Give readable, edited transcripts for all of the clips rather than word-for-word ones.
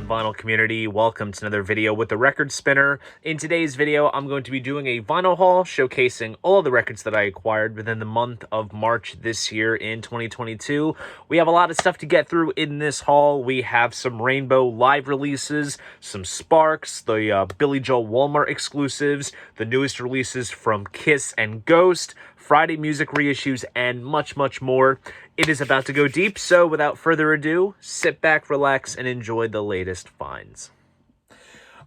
vinyl community? Welcome to another video with the Record Spinner. In today's video, I'm going to be doing a vinyl haul showcasing all of the records that I acquired within the month of March this year in 2022. We have a lot of stuff to get through in this haul. We have some Rainbow live releases, some Sparks, the Billy Joel Walmart exclusives, the newest releases from Kiss and Ghost, Friday music reissues, and much, much more. It is about to go deep, so without further ado, sit back, relax, and enjoy the latest finds.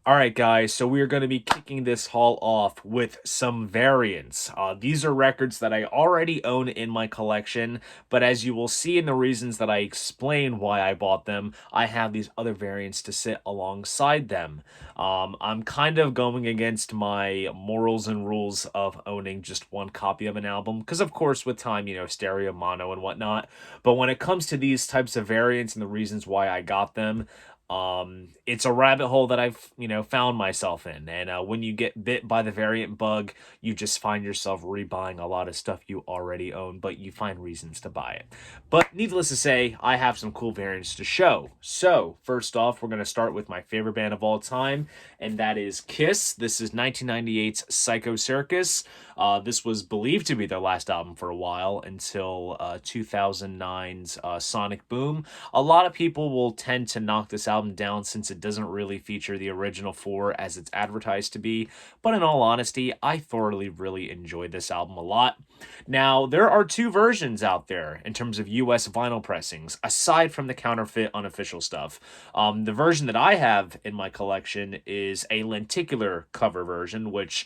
Alright guys, so we are going to be kicking this haul off with some variants. These are records that I already own in my collection, but as you will see in the reasons that I explain why I bought them, I have these other variants to sit alongside them. I'm kind of going against my morals and rules of owning just one copy of an album, because of course with time, stereo, mono, and whatnot, but when it comes to these types of variants and the reasons why I got them, it's a rabbit hole that I've, found myself in. And when you get bit by the variant bug, you just find yourself rebuying a lot of stuff you already own, but you find reasons to buy it. But needless to say, I have some cool variants to show. So first off, we're going to start with my favorite band of all time, and that is Kiss. This is 1998's Psycho Circus. This was believed to be their last album for a while until 2009's Sonic Boom. A lot of people will tend to knock this album down since it doesn't really feature the original four as it's advertised to be, but in all honesty, I thoroughly really enjoyed this album a lot. Now, there are two versions out there in terms of US vinyl pressings, aside from the counterfeit unofficial stuff. The version that I have in my collection is a lenticular cover version, which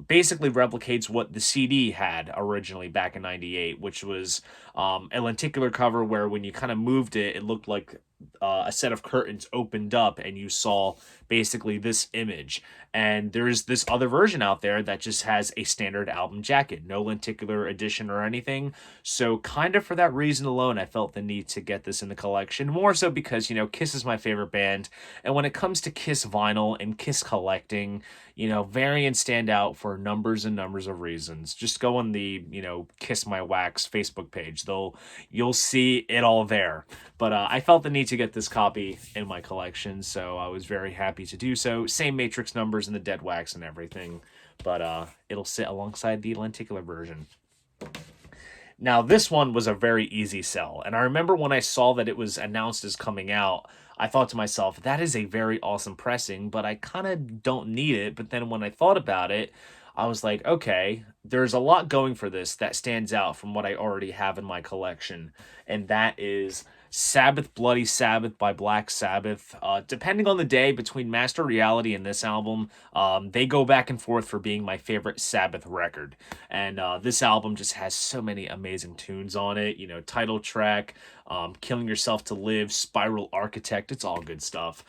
basically replicates what the CD had originally back in 98, which was a lenticular cover where when you kind of moved it, it looked like a set of curtains opened up and you saw basically this image. And there's this other version out there that just has a standard album jacket, no lenticular edition or anything. So kind of for that reason alone, I felt the need to get this in the collection, more so because, Kiss is my favorite band. And when it comes to Kiss vinyl and Kiss collecting, variants stand out for numbers and numbers of reasons. Just go on the, Kiss My Wax Facebook page. You'll see it all there. But I felt the need to get this copy in my collection, so I was very happy to do so. Same matrix numbers and the dead wax and everything, but it'll sit alongside the lenticular version. Now, this one was a very easy sell, and I remember when I saw that it was announced as coming out, I thought to myself, that is a very awesome pressing, but I kind of don't need it. But then when I thought about it, I was like, okay, there's a lot going for this that stands out from what I already have in my collection, and that is Sabbath Bloody Sabbath by Black Sabbath. Depending on the day between Master Reality and this album, they go back and forth for being my favorite Sabbath record. And this album just has so many amazing tunes on it. Title track, Killing Yourself to Live, Spiral Architect, it's all good stuff.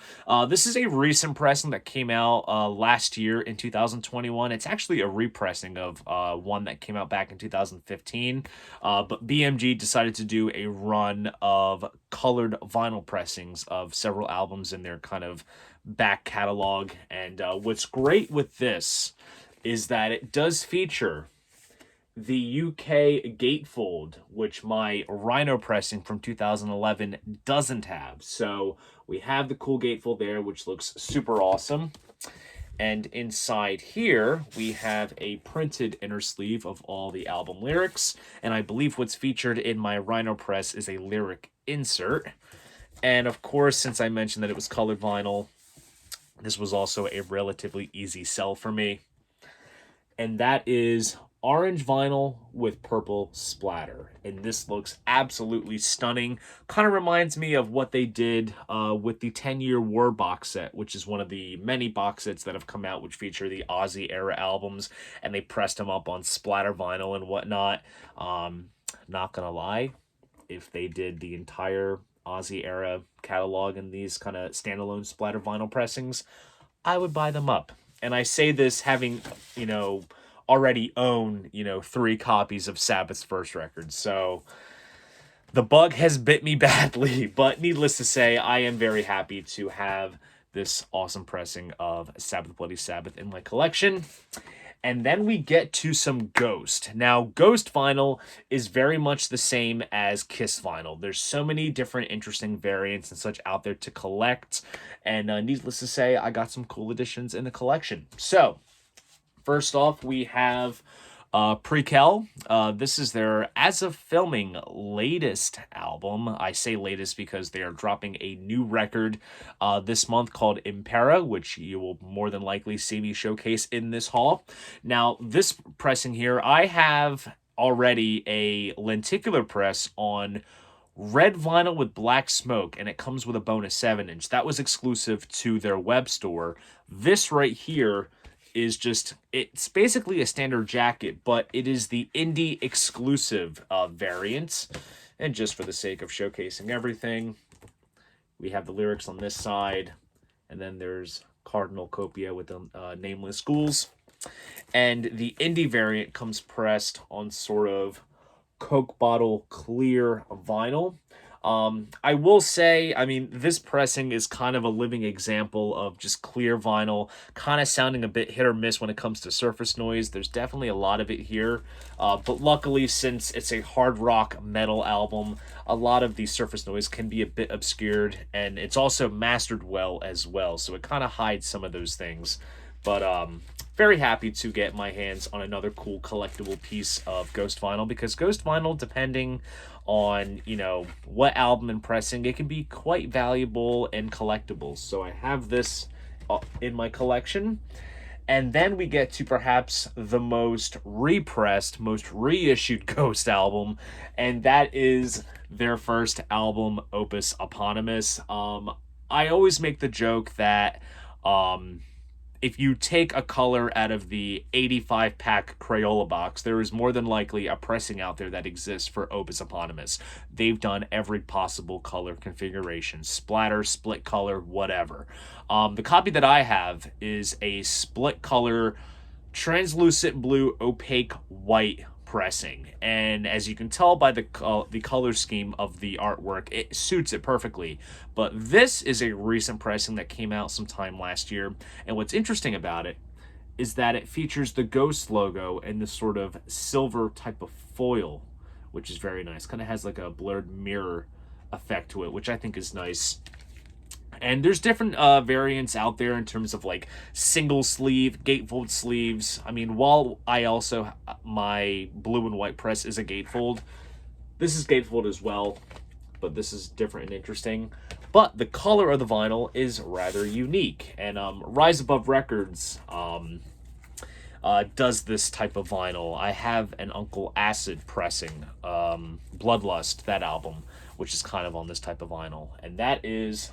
This is a recent pressing that came out last year in 2021. It's actually a repressing of one that came out back in 2015. But BMG decided to do a run of colored vinyl pressings of several albums in their kind of back catalog. And what's great with this is that it does feature the UK gatefold, which my Rhino pressing from 2011 doesn't have. So we have the cool gatefold there, which looks super awesome. And inside here, we have a printed inner sleeve of all the album lyrics. And I believe what's featured in my Rhino press is a lyric insert. And of course, since I mentioned that it was colored vinyl, this was also a relatively easy sell for me. And that is orange vinyl with purple splatter, and this looks absolutely stunning. Kind of reminds me of what they did with the 10-year war box set, which is one of the many box sets that have come out which feature the Ozzy era albums, and they pressed them up on splatter vinyl and whatnot. Not gonna lie, if they did the entire Ozzy era catalog in these kind of standalone splatter vinyl pressings, I would buy them up. And I say this having, already own, 3 copies of Sabbath's first record. So the bug has bit me badly, but needless to say, I am very happy to have this awesome pressing of Sabbath Bloody Sabbath in my collection. And then we get to some Ghost. Now, Ghost vinyl is very much the same as Kiss vinyl. There's so many different interesting variants and such out there to collect. And needless to say, I got some cool additions in the collection. So, first off, we have Prequel. This is their, as of filming, latest album. I say latest because they are dropping a new record this month called Impera, which you will more than likely see me showcase in this haul. Now, this pressing here, I have already a lenticular press on red vinyl with black smoke, and it comes with a bonus 7-inch. That was exclusive to their web store. This right here is just, it's basically a standard jacket, but it is the indie exclusive variant. And just for the sake of showcasing everything, we have the lyrics on this side, and then there's Cardinal Copia with the nameless schools. And the indie variant comes pressed on sort of Coke bottle clear vinyl. I will say, I mean, this pressing is kind of a living example of just clear vinyl, kind of sounding a bit hit or miss when it comes to surface noise. There's definitely a lot of it here, but luckily, since it's a hard rock metal album, a lot of the surface noise can be a bit obscured, and it's also mastered well as well, so it kind of hides some of those things. But very happy to get my hands on another cool collectible piece of Ghost vinyl, because Ghost vinyl, depending on, you know, what album and pressing, it can be quite valuable and collectible. So I have this in my collection. And then we get to perhaps the most repressed, most reissued Ghost album, and that is their first album, Opus Eponymous. I always make the joke that if you take a color out of the 85-pack Crayola box, there is more than likely a pressing out there that exists for Opus Eponymous. They've done every possible color configuration, splatter, split color, whatever. The copy that I have is a split color, translucent blue, opaque white pressing, and as you can tell by the color scheme of the artwork, it suits it perfectly. But this is a recent pressing that came out sometime last year, and what's interesting about it is that it features the Ghost logo and this sort of silver type of foil, which is very nice. Kind of has like a blurred mirror effect to it, which I think is nice. And there's different variants out there in terms of like single sleeve, gatefold sleeves. I mean, while I also, my blue and white press is a gatefold, this is gatefold as well, but this is different and interesting. But the color of the vinyl is rather unique. And Rise Above Records does this type of vinyl. I have an Uncle Acid pressing, Bloodlust, that album, which is kind of on this type of vinyl. And that is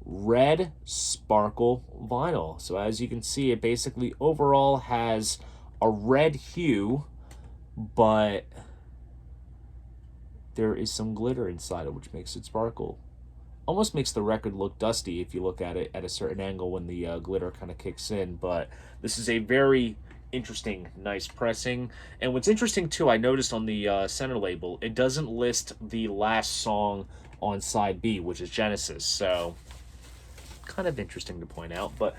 red sparkle vinyl. So as you can see, it basically overall has a red hue, but there is some glitter inside it, which makes it sparkle. Almost makes the record look dusty if you look at it at a certain angle when the glitter kind of kicks in. But this is a very interesting, nice pressing. And what's interesting too, I noticed on the center label, it doesn't list the last song on side B, which is Genesis. So kind of interesting to point out. But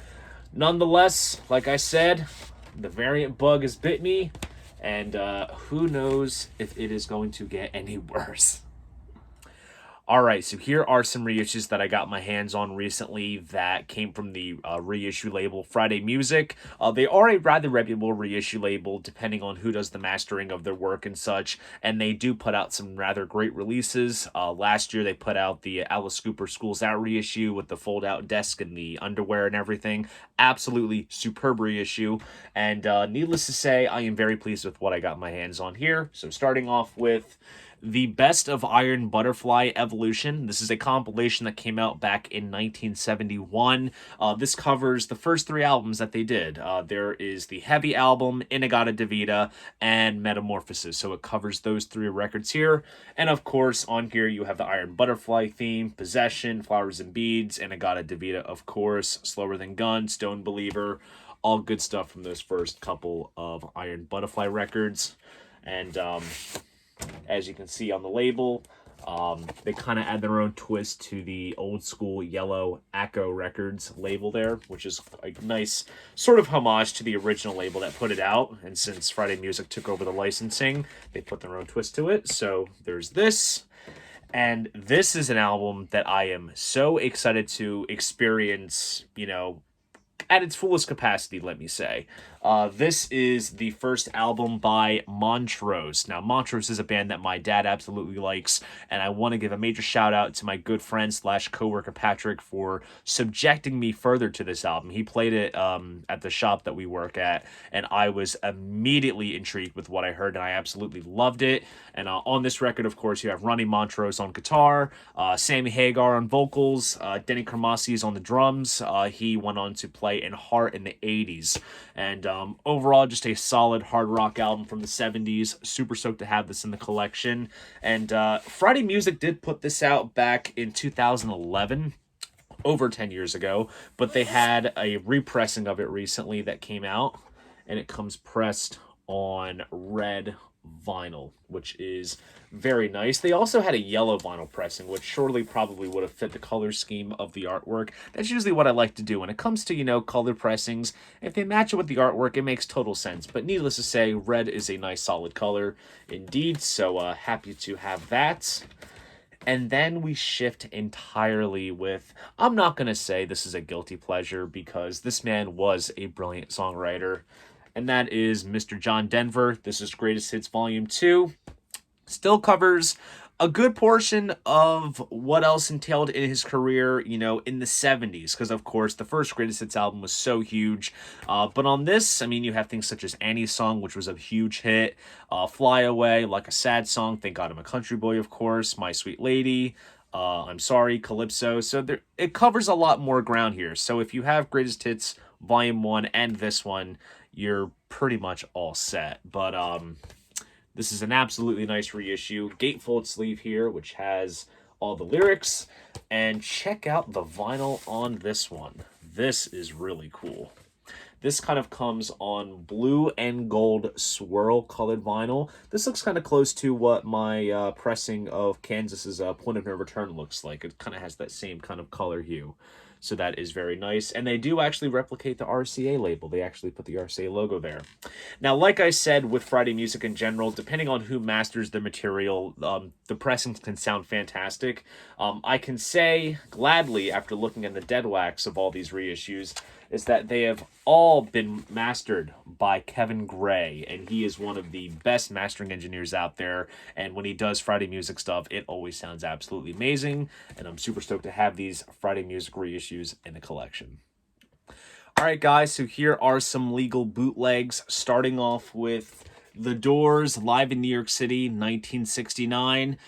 nonetheless, like I said, the variant bug has bit me, and who knows if it is going to get any worse. All right, so here are some reissues that I got my hands on recently that came from the reissue label Friday Music. They are a rather reputable reissue label, depending on who does the mastering of their work and such, and they do put out some rather great releases. Last year, they put out the Alice Cooper Schools Out reissue with the fold-out desk and the underwear and everything. Absolutely superb reissue, and needless to say, I am very pleased with what I got my hands on here. So starting off with the Best of Iron Butterfly Evolution. This is a compilation that came out back in 1971. This covers the first 3 albums that they did. There is the Heavy album, In-A-Gadda-Da-Vida, and Metamorphosis. So it covers those 3 records here. And of course, on here you have the Iron Butterfly theme, Possession, Flowers and Beads, In-A-Gadda-Da-Vida, of course, Slower Than Gun, Stone Believer. All good stuff from those first couple of Iron Butterfly records. And as you can see on the label, They kind of add their own twist to the old school yellow Acco Records label there, which is a nice sort of homage to the original label that put it out. And since Friday Music took over the licensing, they put their own twist to it. So there's this. And this is an album that I am so excited to experience, you know, at its fullest capacity, let me say. This is the first album by Montrose. Now, Montrose is a band that my dad absolutely likes, and I want to give a major shout out to my good friend slash coworker Patrick for subjecting me further to this album. He played it at the shop that we work at, and I was immediately intrigued with what I heard, and I absolutely loved it. And on this record, of course, you have Ronnie Montrose on guitar, Sammy Hagar on vocals, Denny Carmassi is on the drums. He went on to play in Heart in the 80s. And overall, just a solid hard rock album from the 70s. Super stoked to have this in the collection. And Friday Music did put this out back in 2011. Over 10 years ago, but they had a repressing of it recently that came out, and it comes pressed on red vinyl, which is very nice. They also had a yellow vinyl pressing, which surely probably would have fit the color scheme of the artwork. That's usually what I like to do when it comes to, you know, color pressings. If they match it with the artwork, it makes total sense. But needless to say, red is a nice solid color indeed, so happy to have that. And then we shift entirely with, I'm not going to say this is a guilty pleasure because this man was a brilliant songwriter, and that is Mr. John Denver. This is Greatest Hits Volume 2. Still covers a good portion of what else entailed in his career, you know, in the 70s, because of course the first Greatest Hits album was so huge. But on this, I mean, you have things such as Annie's Song, which was a huge hit, Fly Away, Like a Sad Song, Thank God I'm a Country Boy, of course, My Sweet Lady, I'm Sorry, Calypso. So it covers a lot more ground here. So if you have Greatest Hits Volume 1 and this one, you're pretty much all set. But this is an absolutely nice reissue. Gatefold sleeve here, which has all the lyrics. And check out the vinyl on this one. This is really cool. This kind of comes on blue and gold swirl colored vinyl. This looks kind of close to what my pressing of Kansas's Point of No Return looks like. It kind of has that same kind of color hue. So that is very nice. And they do actually replicate the RCA label. They actually put the RCA logo there. Now, like I said, with Friday Music in general, depending on who masters the material, the pressings can sound fantastic. I can say gladly, after looking at the dead wax of all these reissues, is that they have all been mastered by Kevin Gray, and he is one of the best mastering engineers out there, and when he does Friday Music stuff, it always sounds absolutely amazing, and I'm super stoked to have these Friday Music reissues in the collection. Alright guys, so here are some legal bootlegs, starting off with The Doors, live in New York City, 1969.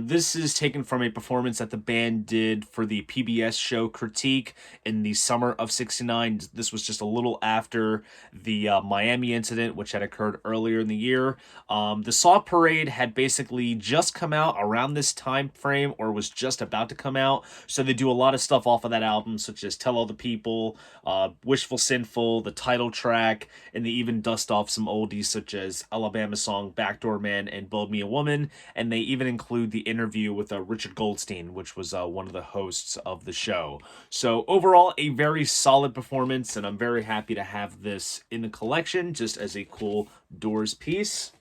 This is taken from a performance that the band did for the PBS show Critique in the summer of 69. This was just a little after the Miami incident, which had occurred earlier in the year. The Saw Parade had basically just come out around this time frame, or was just about to come out, so they do a lot of stuff off of that album, such as Tell All the People, Wishful Sinful, the title track, and they even dust off some oldies such as Alabama Song, Backdoor Man, and Build Me a Woman, and they even include the interview with Richard Goldstein, which was one of the hosts of the show. So overall, a very solid performance, and I'm very happy to have this in the collection, just as a cool Doors piece.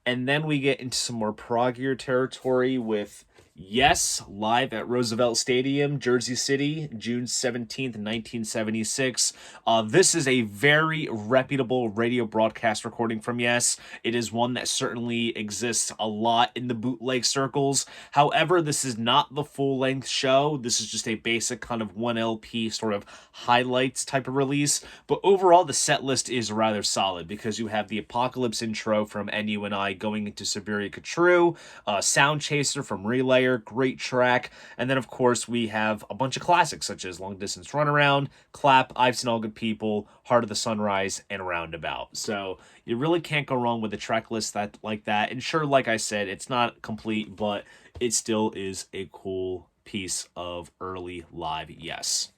And then we get into some more proggier territory with Yes, live at Roosevelt Stadium, Jersey City, June 17th, 1976. This is a very reputable radio broadcast recording from Yes. It is one that certainly exists a lot in the bootleg circles. However, this is not the full-length show. This is just a basic kind of 1 LP sort of highlights type of release. But overall, the set list is rather solid because you have the Apocalypse intro from NU and I going into Siberia True, Sound Chaser from Relay, great track, and then of course we have a bunch of classics such as Long Distance Runaround, Clap, I've Seen All Good People, Heart of the Sunrise, and Roundabout. So you really can't go wrong with a track list like that. And sure, like I said, it's not complete, but it still is a cool piece of early live Yes.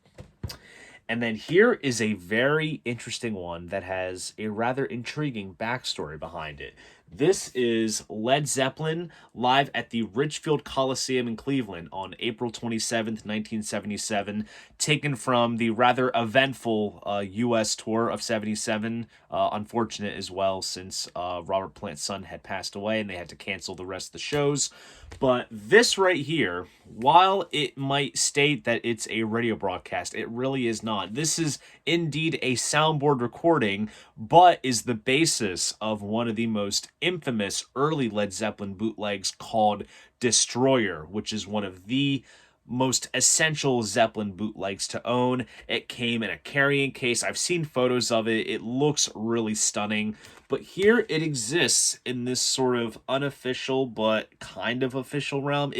And then here is a very interesting one that has a rather intriguing backstory behind it. This is Led Zeppelin live at the Ridgefield Coliseum in Cleveland on April 27th, 1977, taken from the rather eventful U.S. tour of 77. Unfortunate as well, since Robert Plant's son had passed away and they had to cancel the rest of the shows. But this right here, while it might state that it's a radio broadcast, it really is not. This is indeed a soundboard recording, but is the basis of one of the most infamous early Led Zeppelin bootlegs called Destroyer, which is one of the most essential Zeppelin bootlegs to own. It came in a carrying case. I've seen photos of it. It looks really stunning. But here it exists in this sort of unofficial but kind of official realm.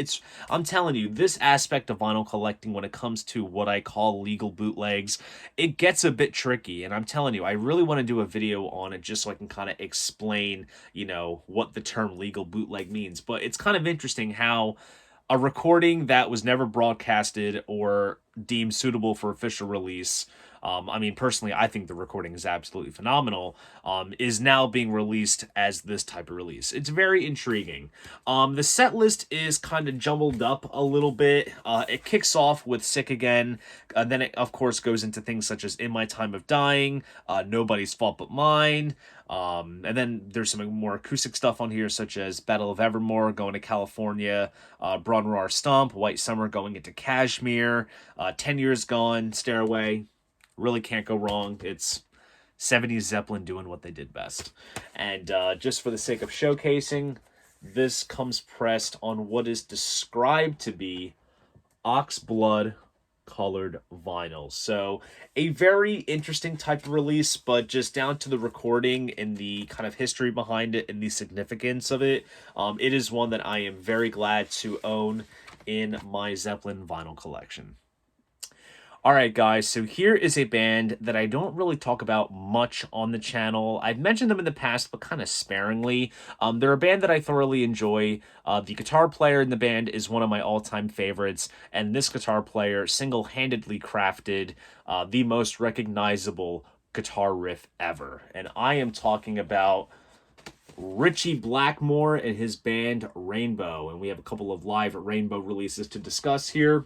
I'm telling you, this aspect of vinyl collecting when it comes to what I call legal bootlegs, it gets a bit tricky. And I'm telling you, I really want to do a video on it just so I can kind of explain, what the term legal bootleg means. But it's kind of interesting how a recording that was never broadcasted or deemed suitable for official release, personally, I think the recording is absolutely phenomenal, is now being released as this type of release. It's very intriguing. The set list is kind of jumbled up a little bit. It kicks off with Sick Again, then it, of course, goes into things such as In My Time of Dying, Nobody's Fault But Mine, and then there's some more acoustic stuff on here, such as Battle of Evermore, Going to California, Braun Rar Stomp, White Summer, Going into Kashmir, 10 Years Gone, Stairway. Really can't go wrong. It's 70s Zeppelin doing what they did best. And just for the sake of showcasing, this comes pressed on what is described to be ox blood colored vinyl. So a very interesting type of release, but just down to the recording and the kind of history behind it and the significance of it, it is one that I am very glad to own in my Zeppelin vinyl collection. Alright guys, so here is a band that I don't really talk about much on the channel. I've mentioned them in the past, but kind of sparingly. They're a band that I thoroughly enjoy. The guitar player in the band is one of my all-time favorites, and this guitar player single-handedly crafted the most recognizable guitar riff ever. And I am talking about Ritchie Blackmore and his band Rainbow, and we have a couple of live Rainbow releases to discuss here.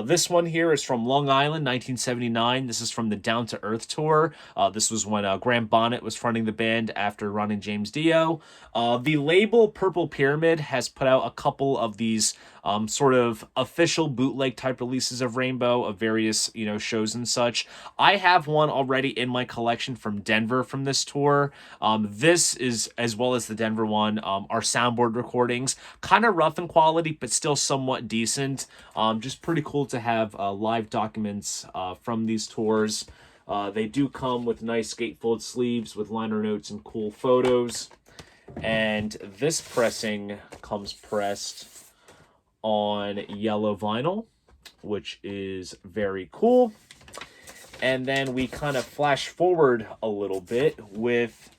This one here is from Long Island, 1979. This is from the Down to Earth tour. This was when Graham Bonnet was fronting the band after Ron and James Dio. The label Purple Pyramid has put out a couple of these sort of official bootleg type releases of Rainbow of various, shows and such. I have one already in my collection from Denver from this tour. This is, as well as the Denver one, are soundboard recordings. Kind of rough in quality, but still somewhat decent. Just pretty cool to have live documents from these tours. They do come with nice gatefold sleeves with liner notes and cool photos. And this pressing comes pressed on yellow vinyl, which is very cool. And then we kind of flash forward a little bit with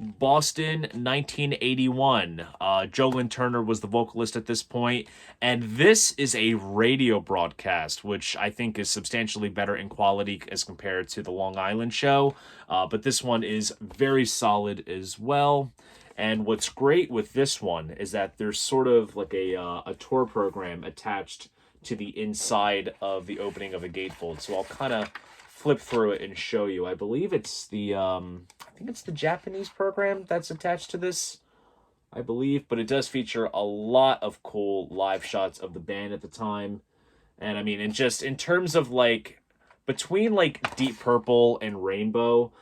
Boston 1981. Joe Lynn Turner was the vocalist at this point, and this is a radio broadcast, which I think is substantially better in quality as compared to the Long Island show, but this one is very solid as well. And what's great with this one is that there's sort of like a tour program attached to the inside of the opening of a gatefold. So I'll kind of flip through it and show you. I believe it's the I think it's the Japanese program that's attached to this, I believe, but it does feature a lot of cool live shots of the band at the time. And I mean, and just in terms of like between like Deep Purple and Rainbow,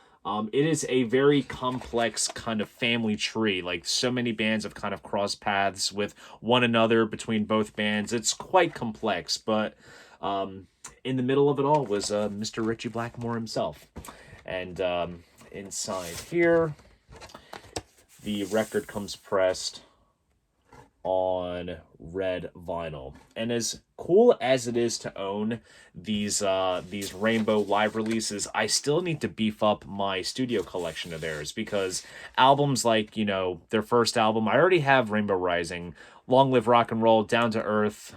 it is a very complex kind of family tree. Like, so many bands have kind of crossed paths with one another between both bands. It's quite complex, but in the middle of it all was Mr. Ritchie Blackmore himself. And inside here, the record comes pressed on red vinyl. And as cool as it is to own these Rainbow live releases, I still need to beef up my studio collection of theirs, because albums like, their first album, I already have Rainbow Rising, Long Live Rock and Roll, Down to Earth,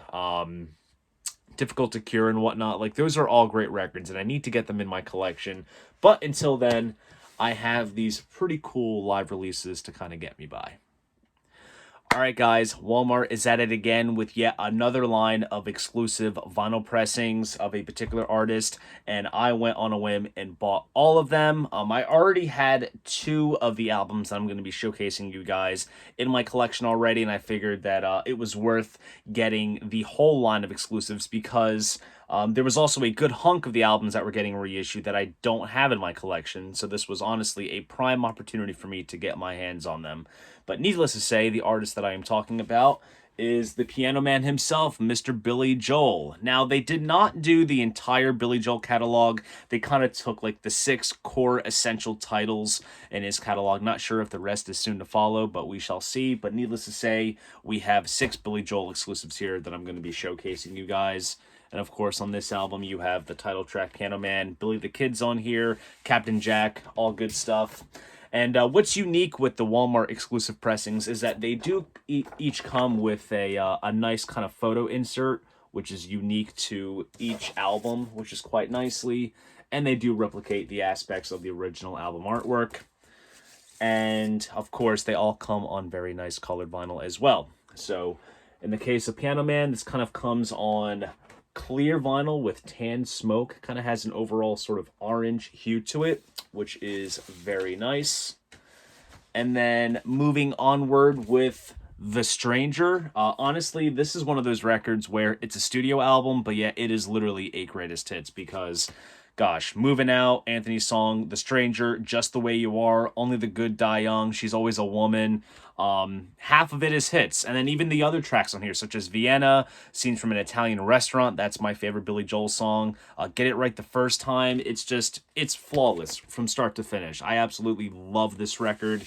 Difficult to Cure and whatnot. Like, those are all great records, and I need to get them in my collection. But until then, I have these pretty cool live releases to kind of get me by. All right, guys, Walmart is at it again with yet another line of exclusive vinyl pressings of a particular artist, and I went on a whim and bought all of them. I already had 2 of the albums that I'm going to be showcasing you guys in my collection already, and I figured that it was worth getting the whole line of exclusives because there was also a good hunk of the albums that were getting reissued that I don't have in my collection, so this was honestly a prime opportunity for me to get my hands on them. But needless to say, the artist that I am talking about is the piano man himself, Mr. Billy Joel. Now, they did not do the entire Billy Joel catalog. They kind of took like the 6 core essential titles in his catalog. Not sure if the rest is soon to follow, but we shall see. But needless to say, we have 6 Billy Joel exclusives here that I'm going to be showcasing you guys. And of course, on this album, you have the title track, Piano Man, Billy the Kid's on here, Captain Jack, all good stuff. And what's unique with the Walmart exclusive pressings is that they do each come with a nice kind of photo insert, which is unique to each album, which is quite nicely. And they do replicate the aspects of the original album artwork. And of course, they all come on very nice colored vinyl as well. So in the case of Piano Man, this kind of comes on clear vinyl with tan smoke. Kind of has an overall sort of orange hue to it, which is very nice. And then moving onward with The Stranger. Honestly, this is one of those records where it's a studio album, but yet it is literally a greatest hits because, gosh, Moving Out, Anthony's song, The Stranger, Just the Way You Are, Only the Good Die Young, She's Always a Woman. Half of it is hits. And then even the other tracks on here, such as Vienna, Scenes from an Italian Restaurant, that's my favorite Billy Joel song. Get It Right the First Time. It's flawless from start to finish. I absolutely love this record.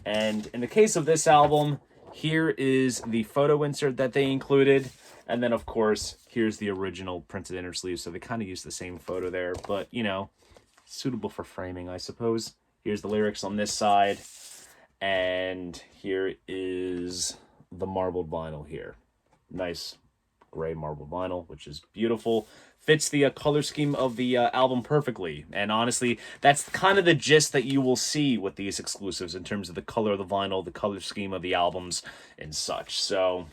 And in the case of this album, here is the photo insert that they included. And then, of course, here's the original printed inner sleeve. So they kind of use the same photo there, but, you know, suitable for framing, I suppose. Here's the lyrics on this side. And here is the marbled vinyl here. Nice gray marbled vinyl, which is beautiful. Fits the color scheme of the album perfectly. And honestly, that's kind of the gist that you will see with these exclusives in terms of the color of the vinyl, the color scheme of the albums, and such. So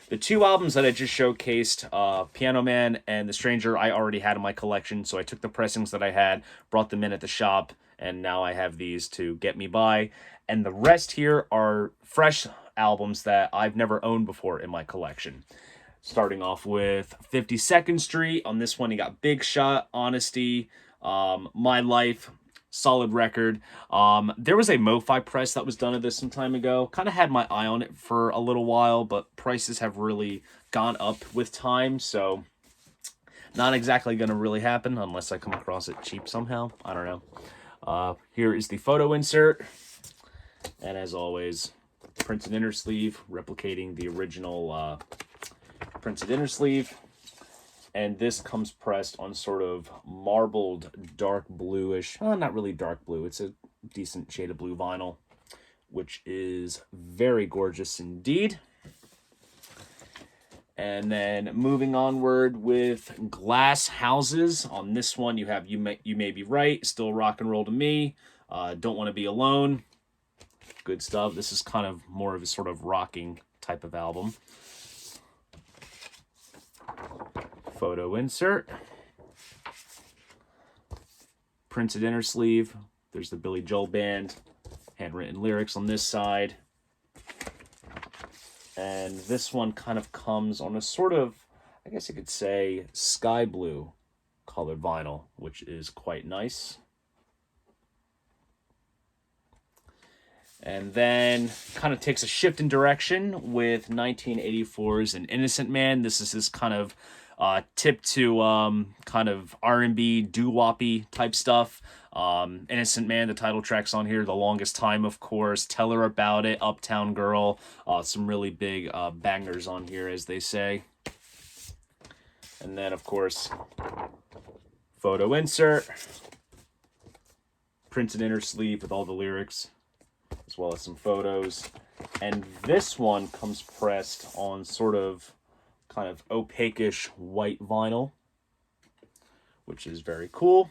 the 2 albums that I just showcased, Piano Man and The Stranger, I already had in my collection. So I took the pressings that I had, brought them in at the shop, and now I have these to get me by. And the rest here are fresh albums that I've never owned before in my collection. Starting off with 52nd Street. On this one, you got Big Shot, Honesty, My Life, solid record. There was a MoFi press that was done of this some time ago. Kind of had my eye on it for a little while, but prices have really gone up with time, so not exactly going to really happen unless I come across it cheap somehow. I don't know. Here is the photo insert. And as always, printed inner sleeve, replicating the original printed inner sleeve. And this comes pressed on sort of marbled dark bluish, not really dark blue, it's a decent shade of blue vinyl, which is very gorgeous indeed. And then moving onward with Glass Houses. On this one, you have You May Be Right, Still Rock and Roll to Me, Don't Want to Be Alone. Good stuff. This is kind of more of a sort of rocking type of album. Photo insert. Printed inner sleeve. There's the Billy Joel Band. Handwritten lyrics on this side. And this one kind of comes on a sort of, I guess you could say, sky blue colored vinyl, which is quite nice. And then kind of takes a shift in direction with 1984's An Innocent Man. This is his kind of tip to kind of R&B, doo-woppy type stuff. Innocent Man, the title track's on here. The Longest Time, of course. Tell Her About It, Uptown Girl. Some really big bangers on here, as they say. And then, of course, photo insert. Printed inner sleeve with all the lyrics, as well as some photos. And this one comes pressed on sort of kind of opaque-ish white vinyl, which is very cool.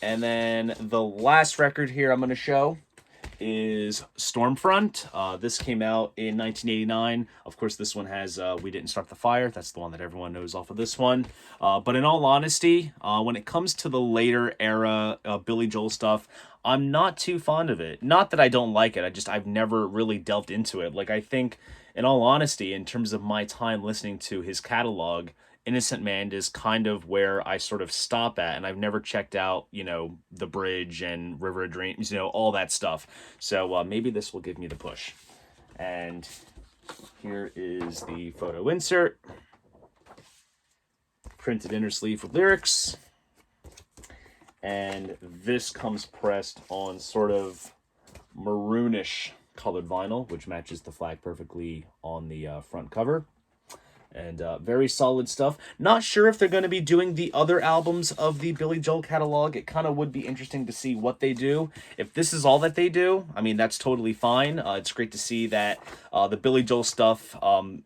And then the last record here I'm going to show is Stormfront. This came out in 1989. Of course, this one has We Didn't Start the Fire. That's the one that everyone knows off of this one. But in all honesty, when it comes to the later era Billy Joel stuff, I'm not too fond of it. Not that I don't like it. I've never really delved into it. Like, I think, in all honesty, in terms of my time listening to his catalog, Innocent Man is kind of where I sort of stop at, and I've never checked out, The Bridge and River of Dreams, all that stuff. So maybe this will give me the push. And here is the photo insert. Printed inner sleeve with lyrics. And this comes pressed on sort of maroonish colored vinyl, which matches the flag perfectly on the front cover. And very solid stuff. Not sure if they're going to be doing the other albums of the Billy Joel catalog. It kind of would be interesting to see what they do. If this is all that they do, I mean, that's totally fine. It's great to see that the Billy Joel stuff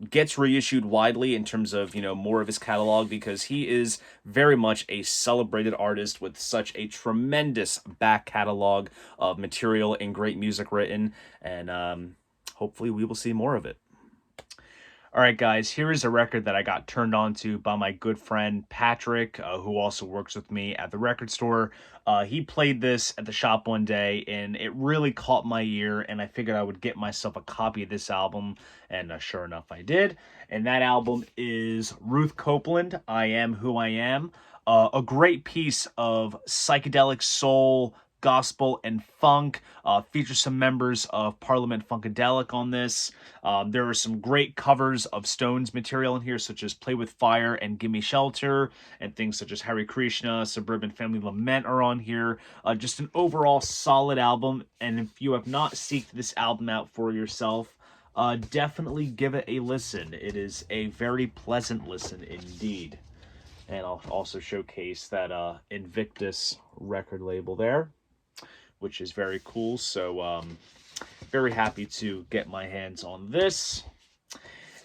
gets reissued widely in terms of, more of his catalog, because he is very much a celebrated artist with such a tremendous back catalog of material and great music written. And hopefully we will see more of it. All right, guys, here is a record that I got turned on to by my good friend Patrick, who also works with me at the record store. He played this at the shop one day, and it really caught my ear, and I figured I would get myself a copy of this album, and sure enough, I did. And that album is Ruth Copeland, I Am Who I Am. A great piece of psychedelic soul, gospel, and funk. Features some members of Parliament Funkadelic on this. There are some great covers of Stones material in here, such as Play With Fire and Gimme Shelter, and things such as Hare Krishna, Suburban Family Lament are on here. Just an overall solid album, and if you have not seeked this album out for yourself, definitely give it a listen. It is a very pleasant listen indeed. And I'll also showcase that Invictus record label there, which is very cool. So very happy to get my hands on this.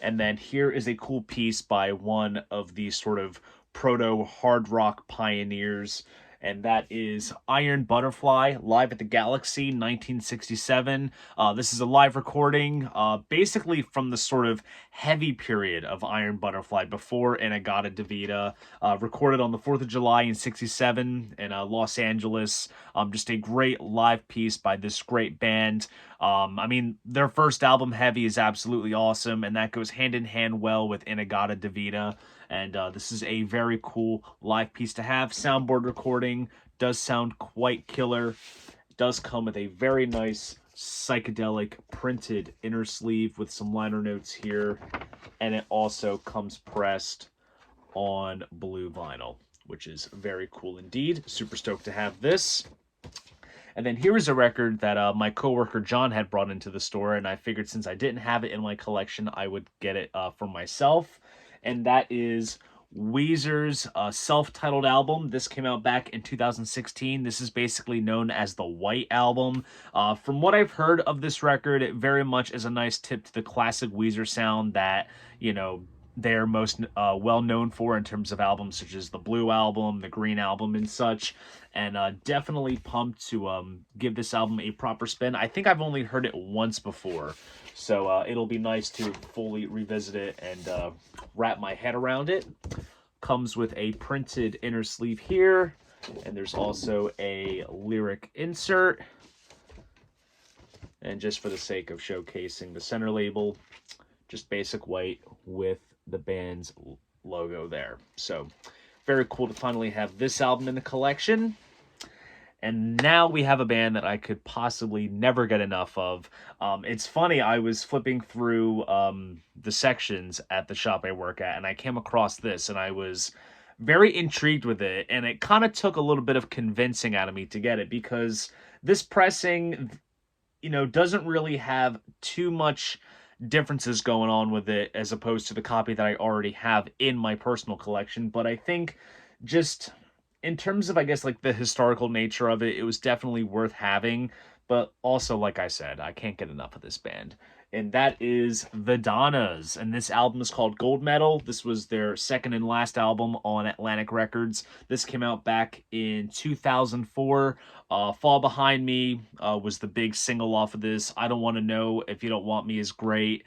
And then here is a cool piece by one of these sort of proto hard rock pioneers, and that is Iron Butterfly, Live at the Galaxy, 1967. This is a live recording, basically from the sort of heavy period of Iron Butterfly, before In-A-Gadda-Da-Vida, recorded on the 4th of July in 67 in Los Angeles. Just a great live piece by this great band. I mean, their first album, Heavy, is absolutely awesome, and that goes hand in hand well with In-A-Gadda-Da-Vida. And this is a very cool live piece to have. Soundboard recording does sound quite killer. It does come with a very nice psychedelic printed inner sleeve with some liner notes here. And it also comes pressed on blue vinyl, which is very cool indeed. Super stoked to have this. And then here is a record that my coworker John had brought into the store, and I figured since I didn't have it in my collection, I would get it for myself. And that is Weezer's self-titled album. This came out back in 2016. This is basically known as the White Album. From what I've heard of this record, it very much is a nice tip to the classic Weezer sound that, they're most well known for in terms of albums such as the Blue Album, the Green Album, and such. And definitely pumped to give this album a proper spin. I think I've only heard it once before, so it'll be nice to fully revisit it and wrap my head around it. Comes with a printed inner sleeve here, and there's also a lyric insert. And just for the sake of showcasing the center label, just basic white with the band's logo there. So very cool to finally have this album in the collection. And now we have a band that I could possibly never get enough of. It's funny, I was flipping through the sections at the shop I work at, and I came across this, and I was very intrigued with it. And it kind of took a little bit of convincing out of me to get it, because this pressing, doesn't really have too much differences going on with it as opposed to the copy that I already have in my personal collection. But I think just in terms of, I guess, like the historical nature of it, it was definitely worth having. But also, like I said, I can't get enough of this band. and that is the Donnas. And this album is called Gold Medal. This was their second and last album on Atlantic Records. This came out back in 2004. Fall Behind Me was the big single off of this. I Don't Want to Know If You Don't Want Me is great.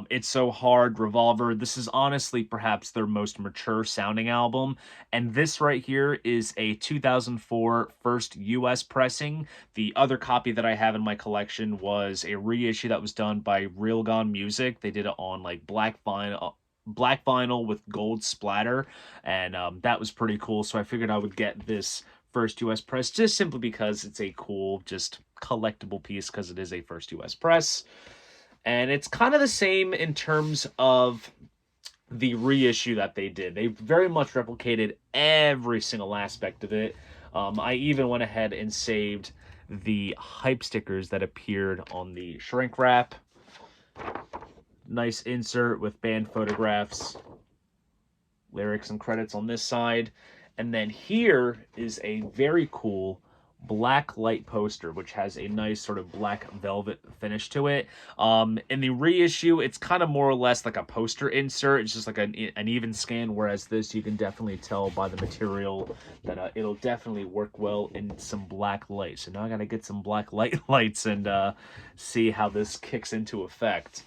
It's So Hard, Revolver. This is honestly perhaps their most mature sounding album. And this right here is a 2004 first US pressing. The other copy that I have in my collection was a reissue that was done by Real Gone Music. They did it on like black vinyl with gold splatter, and that was pretty cool. So I figured I would get this first US press just simply because it's a cool, just collectible piece because it is a first US press. And it's kind of the same in terms of the reissue that they did. They very much replicated every single aspect of it. I even went ahead and saved the hype stickers that appeared on the shrink wrap. Nice insert with band photographs, lyrics and credits on this side. And then here is a very cool black light poster, which has a nice sort of black velvet finish to it. In the reissue, it's kind of more or less like a poster insert. It's just like an even scan, whereas this, you can definitely tell by the material that it'll definitely work well in some black light. So now I gotta get some black lights and see how this kicks into effect.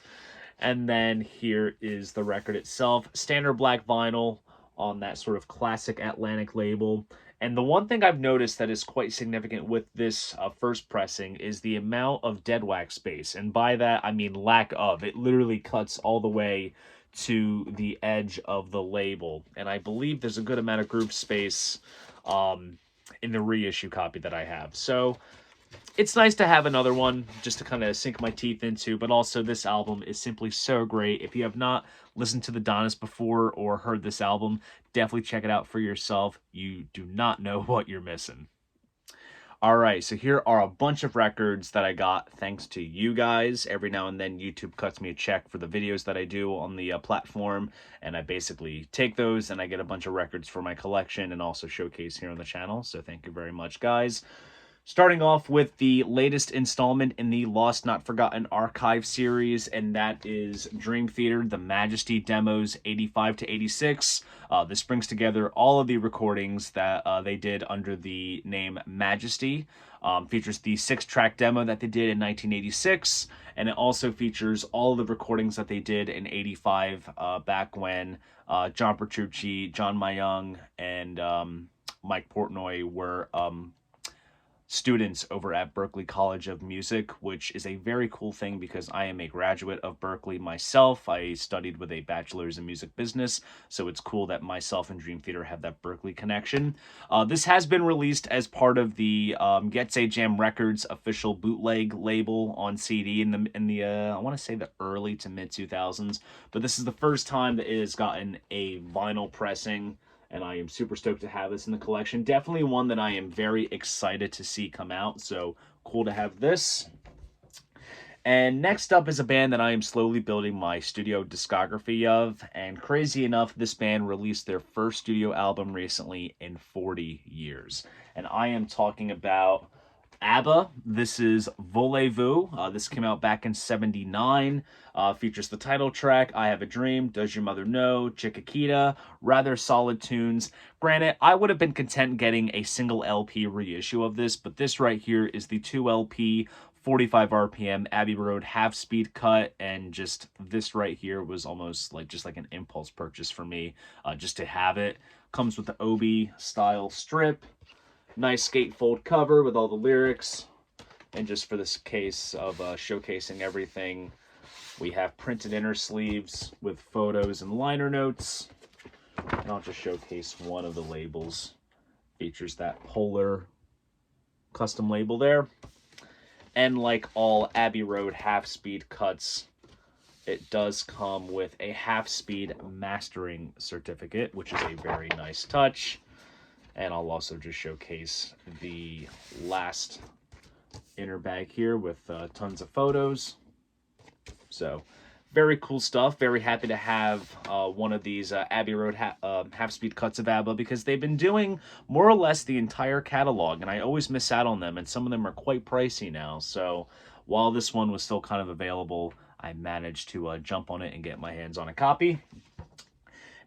And then here is the record itself. Standard black vinyl on that sort of classic Atlantic label. And the one thing I've noticed that is quite significant with this first pressing is the amount of dead wax space. And by that, I mean lack of. It literally cuts all the way to the edge of the label. And I believe there's a good amount of groove space in the reissue copy that I have. So it's nice to have another one just to kind of sink my teeth into, but also this album is simply so great. If you have not listened to the Donnas before or heard this album, definitely check it out for yourself. You do not know what you're missing. All right, so here are a bunch of records that I got thanks to you guys. Every now and then YouTube cuts me a check for the videos that I do on the platform, and I basically take those and I get a bunch of records for my collection and also showcase here on the channel. So thank you very much, guys. Starting off with the latest installment in the Lost Not Forgotten Archive series, and that is Dream Theater, The Majesty Demos 85 to 86. This brings together all of the recordings that they did under the name Majesty. Features the 6-track demo that they did in 1986, and it also features all of the recordings that they did in 85, back when John Petrucci, John Mayung, and Mike Portnoy were students over at Berklee College of Music, which is a very cool thing because I am a graduate of Berklee myself. I studied with a bachelor's in music business, so it's cool that myself and Dream Theater have that Berklee connection. This has been released as part of the Get Say Jam Records official bootleg label on CD in the I want to say the early to mid 2000s, but this is the first time that it has gotten a vinyl pressing, and I am super stoked to have this in the collection. Definitely one that I am very excited to see come out, so cool to have this. And next up is a band that I am slowly building my studio discography of, and crazy enough, this band released their first studio album recently in 40 years. And I am talking about ABBA. This is Voulez-Vous. This came out back in 79. Features the title track, I Have a Dream, Does Your Mother Know, Chiquita, rather solid tunes. Granted, I would have been content getting a single LP reissue of this, but this right here is the 2 LP, 45 RPM Abbey Road half-speed cut, and just this right here was almost like just like an impulse purchase for me, just to have it. Comes with the Obi style strip. Nice gatefold cover with all the lyrics. And just for this case of showcasing everything, we have printed inner sleeves with photos and liner notes. And I'll just showcase one of the labels. Features that Polar custom label there. And like all Abbey Road half-speed cuts, it does come with a half-speed mastering certificate, which is a very nice touch. And I'll also just showcase the last inner bag here with tons of photos. So, very cool stuff. Very happy to have one of these Abbey Road half-speed cuts of ABBA, because they've been doing more or less the entire catalog, and I always miss out on them, and some of them are quite pricey now. So, while this one was still kind of available, I managed to jump on it and get my hands on a copy.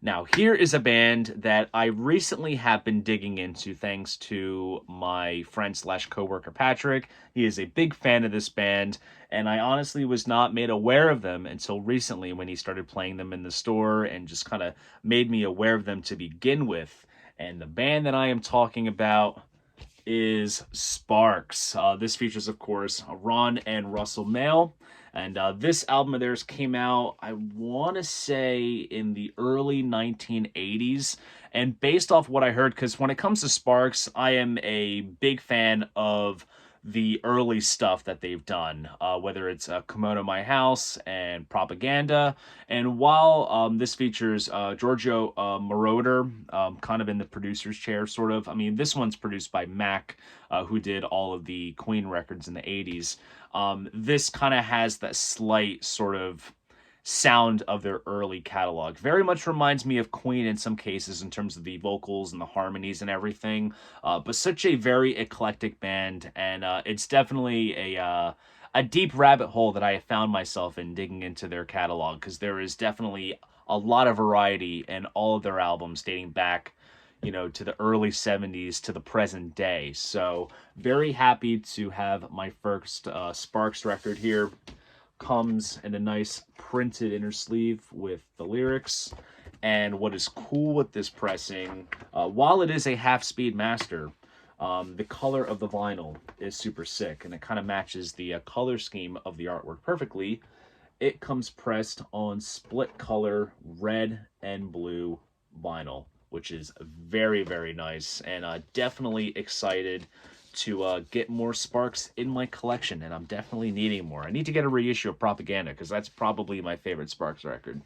Now, here is a band that I recently have been digging into thanks to my friend slash coworker Patrick. He is a big fan of this band, and I honestly was not made aware of them until recently when he started playing them in the store and just kind of made me aware of them to begin with. And the band that I am talking about is Sparks. This features, of course, Ron and Russell Mael. And this album of theirs came out, I want to say, in the early 1980s. And based off what I heard, because when it comes to Sparks, I am a big fan of the early stuff that they've done, whether it's Komodo My House and Propaganda. And while this features Giorgio Moroder, kind of in the producer's chair, sort of. I mean, this one's produced by Mac, who did all of the Queen records in the 80s. This kind of has that slight sort of sound of their early catalog. Very much reminds me of Queen in some cases in terms of the vocals and the harmonies and everything. But such a very eclectic band, and it's definitely a deep rabbit hole that I have found myself in digging into their catalog, because there is definitely a lot of variety in all of their albums dating back, you know, to the early 70s to the present day. So very happy to have my first Sparks record here. Comes in a nice printed inner sleeve with the lyrics. And what is cool with this pressing, while it is a half-speed master, the color of the vinyl is super sick, and it kind of matches the color scheme of the artwork perfectly. It comes pressed on split color red and blue vinyl, which is very, very nice, and definitely excited to get more Sparks in my collection, and I'm definitely needing more. I need to get a reissue of Propaganda, because that's probably my favorite Sparks record.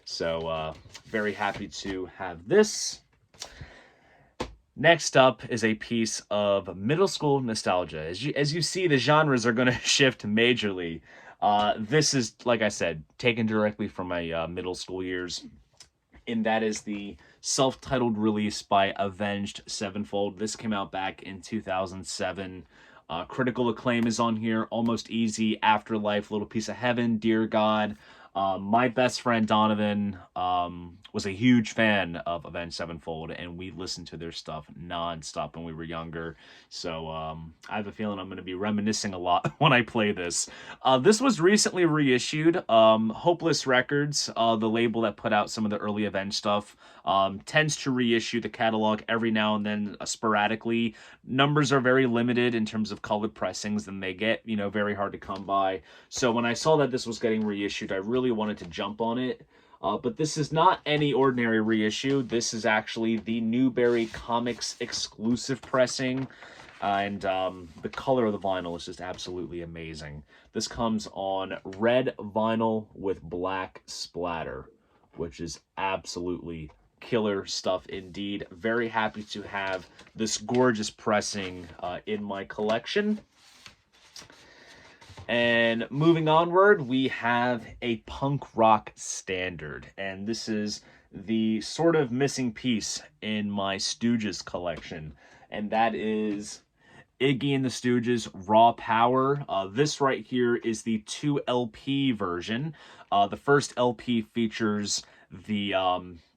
So, very happy to have this. Next up is a piece of middle school nostalgia. As you see, the genres are going to shift majorly. This is, like I said, taken directly from my middle school years, and that is the self-titled release by Avenged Sevenfold. This came out back in 2007. Critical acclaim is on here. Almost Easy, Afterlife, Little Piece of Heaven, Dear God. My best friend Donovan was a huge fan of Avenged Sevenfold, and we listened to their stuff nonstop when we were younger. So I have a feeling I'm going to be reminiscing a lot when I play this. This was recently reissued. Hopeless Records, the label that put out some of the early Avenged stuff, tends to reissue the catalog every now and then sporadically. Numbers are very limited in terms of colored pressings, and they get, you know, very hard to come by. So when I saw that this was getting reissued, I really wanted to jump on it. But this is not any ordinary reissue. This is actually the Newberry Comics exclusive pressing. And the color of the vinyl is just absolutely amazing. This comes on red vinyl with black splatter, which is absolutely killer stuff indeed. Very happy to have this gorgeous pressing in my collection. And moving onward, we have a punk rock standard. And this is the sort of missing piece in my Stooges collection. And that is Iggy and the Stooges' Raw Power. This right here is the 2 LP version. The first LP features the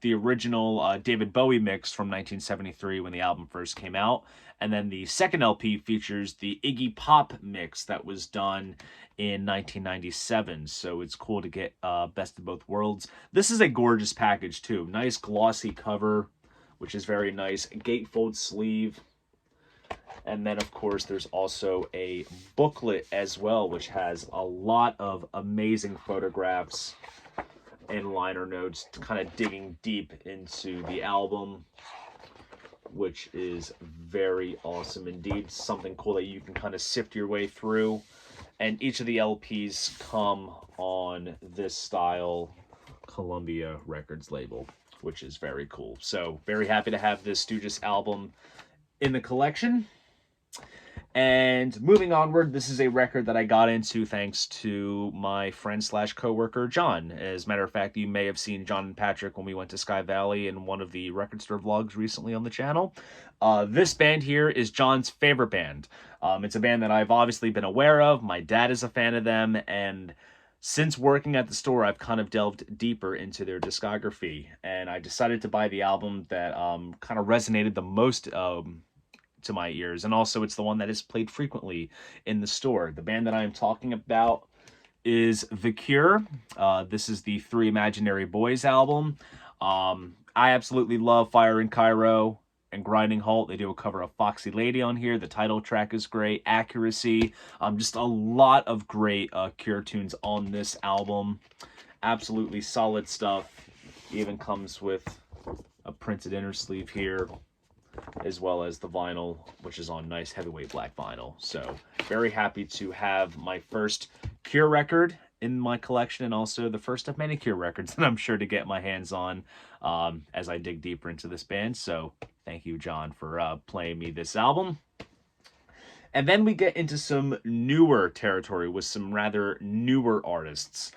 original David Bowie mix from 1973 when the album first came out. And then the second LP features the Iggy Pop mix that was done in 1997. So it's cool to get Best of Both Worlds. This is a gorgeous package too. Nice glossy cover, which is very nice. Gatefold sleeve. And then, of course, there's also a booklet as well, which has a lot of amazing photographs and liner notes, kind of digging deep into the album, which is very awesome indeed. Something cool that you can kind of sift your way through. And each of the LPs come on this style Columbia Records label, which is very cool. So very happy to have this Stooges album in the collection. And moving onward, this is a record that I got into thanks to my friend slash coworker John. As a matter of fact, you may have seen John and Patrick when we went to Sky Valley in one of the record store vlogs recently on the channel. This band here is John's favorite band. It's a band that I've obviously been aware of. My dad is a fan of them, and since working at the store, I've kind of delved deeper into their discography, and I decided to buy the album that kind of resonated the most to my ears, and also it's the one that is played frequently in the store. The band that I am talking about is The Cure. This is the Three Imaginary Boys album. I absolutely love Fire in Cairo and Grinding Halt. They do a cover of Foxy Lady on here. The title track is great. Accuracy. Just a lot of great Cure tunes on this album. Absolutely solid stuff. Even comes with a printed inner sleeve here, as well as the vinyl, which is on nice heavyweight black vinyl. So very happy to have my first Cure record in my collection, and also the first of many Cure records that I'm sure to get my hands on as I dig deeper into this band. So thank you, John, for playing me this album. And then we get into some newer territory with some rather newer artists.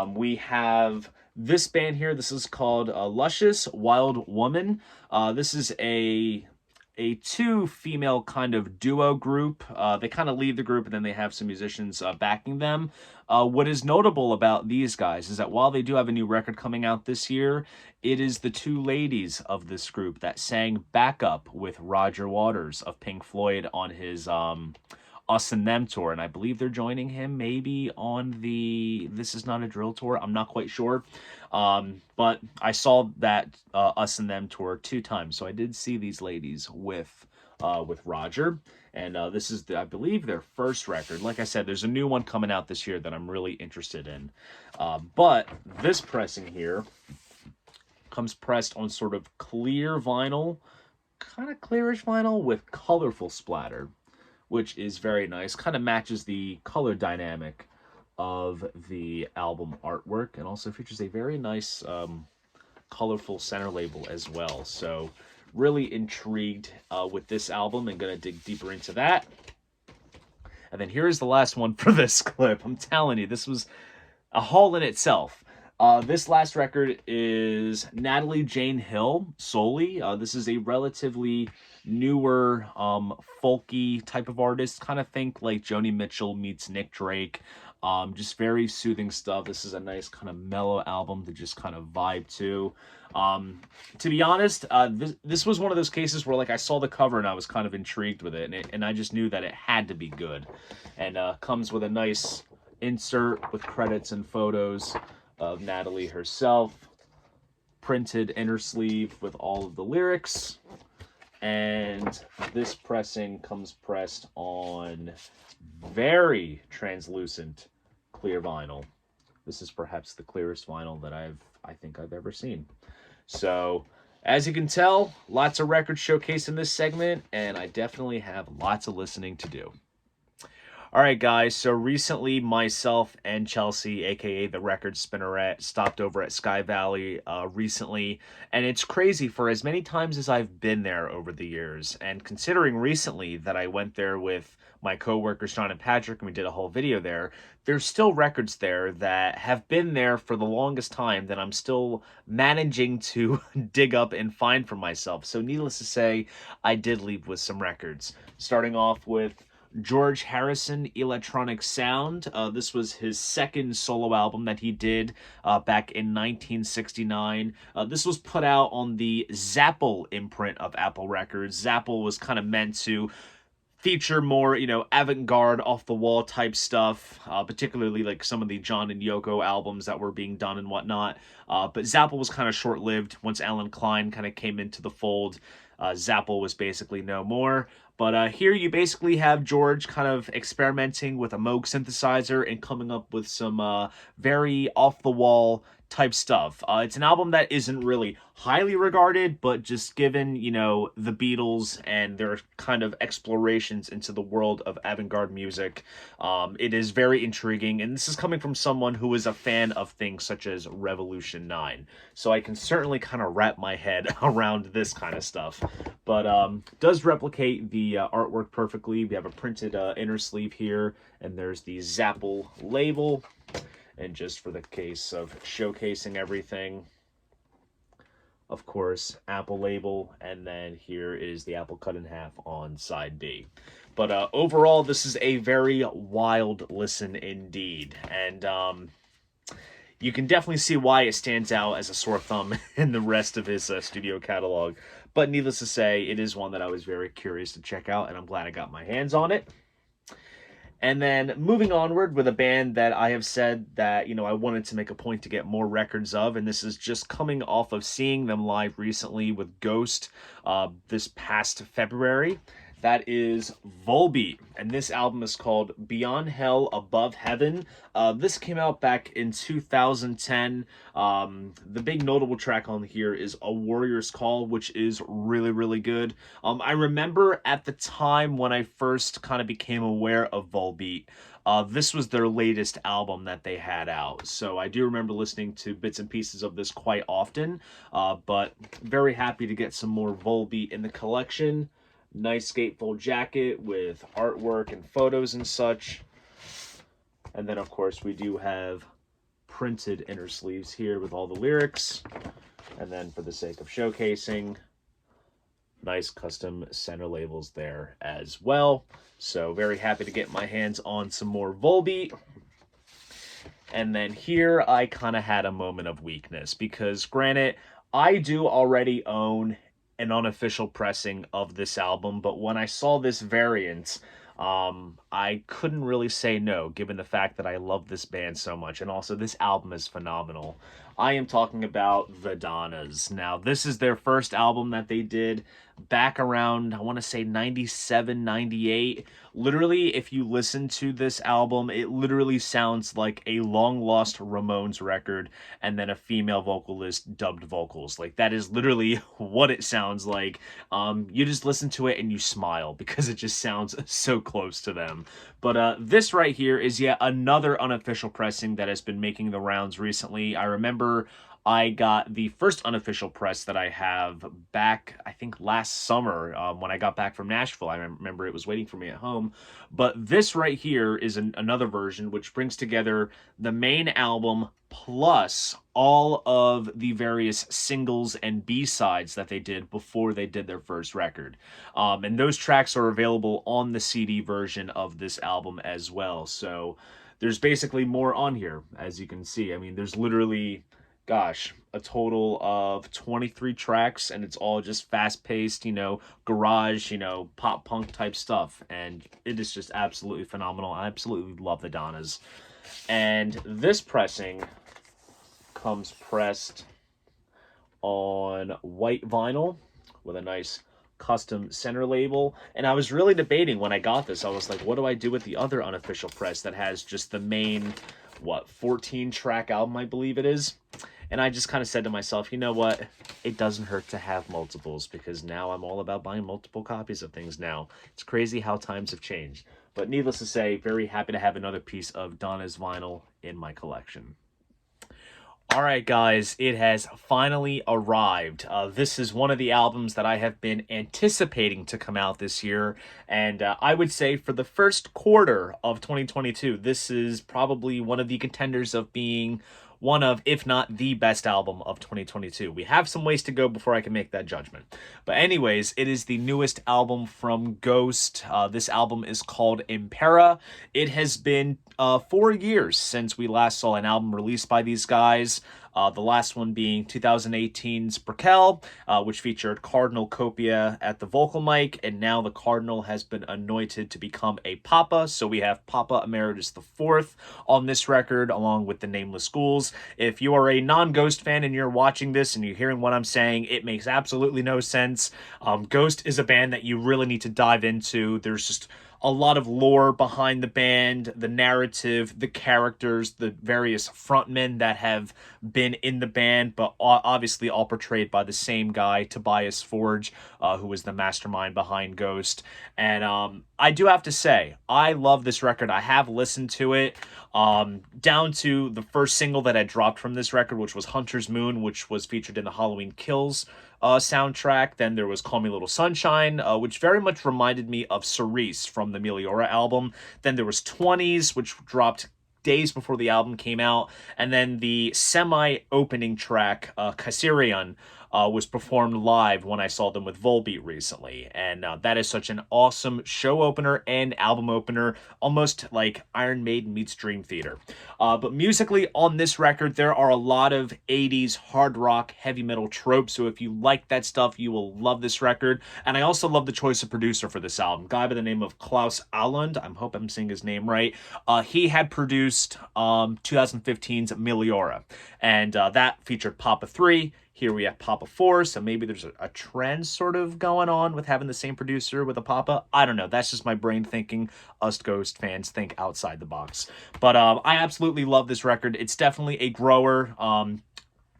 We have this band here. This is called Luscious Wild Woman. This is a two female kind of duo group. They kind of lead the group, and then they have some musicians backing them. What is notable about these guys is that while they do have a new record coming out this year, it is the two ladies of this group that sang backup with Roger Waters of Pink Floyd on his Us and Them tour, and I believe they're joining him maybe on the This Is Not a Drill tour. I'm not quite sure, but I saw that Us and Them tour 2 times, so I did see these ladies with Roger, and this is, I believe, their first record. Like I said, there's a new one coming out this year that I'm really interested in, but this pressing here comes pressed on sort of clear vinyl, kind of clearish vinyl with colorful splatter, which is very nice. Kind of matches the color dynamic of the album artwork, and also features a very nice colorful center label as well. So really intrigued with this album and gonna dig deeper into that. And then here's the last one for this clip. I'm telling you, this was a haul in itself. This last record is Natalie Jane Hill, Solely. This is a relatively newer, folky type of artist. Kind of think like Joni Mitchell meets Nick Drake. Just very soothing stuff. This is a nice kind of mellow album to just kind of vibe to. To be honest, this was one of those cases where, like, I saw the cover and I was kind of intrigued with it, and I just knew that it had to be good. And comes with a nice insert with credits and photos of Natalie herself, printed inner sleeve with all of the lyrics, and this pressing comes pressed on very translucent clear vinyl. This is perhaps the clearest vinyl that I think I've ever seen. So as you can tell, lots of records showcased in this segment, and I definitely have lots of listening to do. All right, guys, so recently myself and Chelsea, aka the Record Spinnerette, stopped over at Sky Valley recently, and it's crazy for as many times as I've been there over the years, and considering recently that I went there with my co-workers John and Patrick and we did a whole video there, there's still records there that have been there for the longest time that I'm still managing to dig up and find for myself. So needless to say, I did leave with some records, starting off with George Harrison, Electronic Sound. This was his second solo album that he did back in 1969. This was put out on the Zapple imprint of Apple Records. Zapple was kind of meant to feature more, you know, avant-garde, off-the-wall type stuff, particularly like some of the John and Yoko albums that were being done and whatnot. But Zapple was kind of short-lived. Once Alan Klein kind of came into the fold, Zapple was basically no more. But here you basically have George kind of experimenting with a Moog synthesizer and coming up with some very off-the-wall type stuff. It's an album that isn't really highly regarded, but just given, you know, the Beatles and their kind of explorations into the world of avant-garde music, it is very intriguing. And this is coming from someone who is a fan of things such as Revolution 9. So I can certainly kind of wrap my head around this kind of stuff. But does replicate the artwork perfectly. We have a printed inner sleeve here, and there's the Zapple label. And just for the case of showcasing everything, of course, Apple label, and then here is the Apple cut in half on side B. But overall, this is a very wild listen indeed. And you can definitely see why it stands out as a sore thumb in the rest of his studio catalog. But needless to say, it is one that I was very curious to check out, and I'm glad I got my hands on it. And then moving onward with a band that I have said that, I wanted to make a point to get more records of, and this is just coming off of seeing them live recently with Ghost this past February. That is Volbeat, and this album is called Beyond Hell, Above Heaven. This came out back in 2010. The big notable track on here is A Warrior's Call, which is really, really good. I remember at the time when I first kind of became aware of Volbeat, this was their latest album that they had out. So I do remember listening to bits and pieces of this quite often, but very happy to get some more Volbeat in the collection. Nice gatefold jacket with artwork and photos and such. And then, of course, we do have printed inner sleeves here with all the lyrics. And then, for the sake of showcasing, nice custom center labels there as well. So, very happy to get my hands on some more Volbeat. And then here, I kind of had a moment of weakness because, granted, I do already own an unofficial pressing of this album, but when I saw this variant, I couldn't really say no, given the fact that I love this band so much, and also this album is phenomenal. I am talking about the Donnas. Now, this is their first album that they did back around, I want to say 97, 98. Literally, if you listen to this album, it literally sounds like a long-lost Ramones record and then a female vocalist dubbed vocals. Like, that is literally what it sounds like. You just listen to it and you smile because it just sounds so close to them. But this right here is yet another unofficial pressing that has been making the rounds recently. I remember I got the first unofficial press that I have back, I think, last summer when I got back from Nashville. I remember it was waiting for me at home. But this right here is another version which brings together the main album plus all of the various singles and B-sides that they did before they did their first record. And those tracks are available on the CD version of this album as well. So there's basically more on here, as you can see. I mean, there's literally, gosh, a total of 23 tracks, and it's all just fast-paced, garage, pop punk type stuff. And it is just absolutely phenomenal. I absolutely love the Donnas. And this pressing comes pressed on white vinyl with a nice custom center label. And I was really debating when I got this. I was like, what do I do with the other unofficial press that has just the main, 14-track album, I believe it is? And I just kind of said to myself, you know what? It doesn't hurt to have multiples, because now I'm all about buying multiple copies of things now. It's crazy how times have changed. But needless to say, very happy to have another piece of Donna's vinyl in my collection. All right, guys, it has finally arrived. This is one of the albums that I have been anticipating to come out this year. And I would say for the first quarter of 2022, this is probably one of the contenders of being one of, if not the best album of 2022. We have some ways to go before I can make that judgment. But anyways, it is the newest album from Ghost. This album is called Impera. It has been 4 years since we last saw an album released by these guys. The last one being 2018's Brickell, which featured Cardinal Copia at the vocal mic, and now the Cardinal has been anointed to become a Papa, so we have Papa Emeritus IV on this record, along with the Nameless Ghouls. If you are a non-Ghost fan and you're watching this and you're hearing what I'm saying, it makes absolutely no sense. Ghost is a band that you really need to dive into. There's just a lot of lore behind the band, the narrative, the characters, the various frontmen that have been in the band, but obviously all portrayed by the same guy, Tobias Forge, who was the mastermind behind Ghost. And I do have to say, I love this record. I have listened to it down to the first single that I dropped from this record, which was Hunter's Moon, which was featured in the Halloween Kills soundtrack. Then there was Call Me Little Sunshine, which very much reminded me of Cerise from the Meliora album. Then there was 20s, which dropped days before the album came out. And then the semi-opening track, Kaiserion, was performed live when I saw them with Volbeat recently. And that is such an awesome show opener and album opener, almost like Iron Maiden meets Dream Theater. But musically on this record, there are a lot of 80s hard rock, heavy metal tropes. So if you like that stuff, you will love this record. And I also love the choice of producer for this album, a guy by the name of Klaus Alund. I hope I'm saying his name right. He had produced 2015's Meliora, and that featured Papa 3. Here we have Papa 4, so maybe there's a trend sort of going on with having the same producer with a Papa. I don't know. That's just my brain thinking. Us Ghost fans think outside the box. But I absolutely love this record. It's definitely a grower.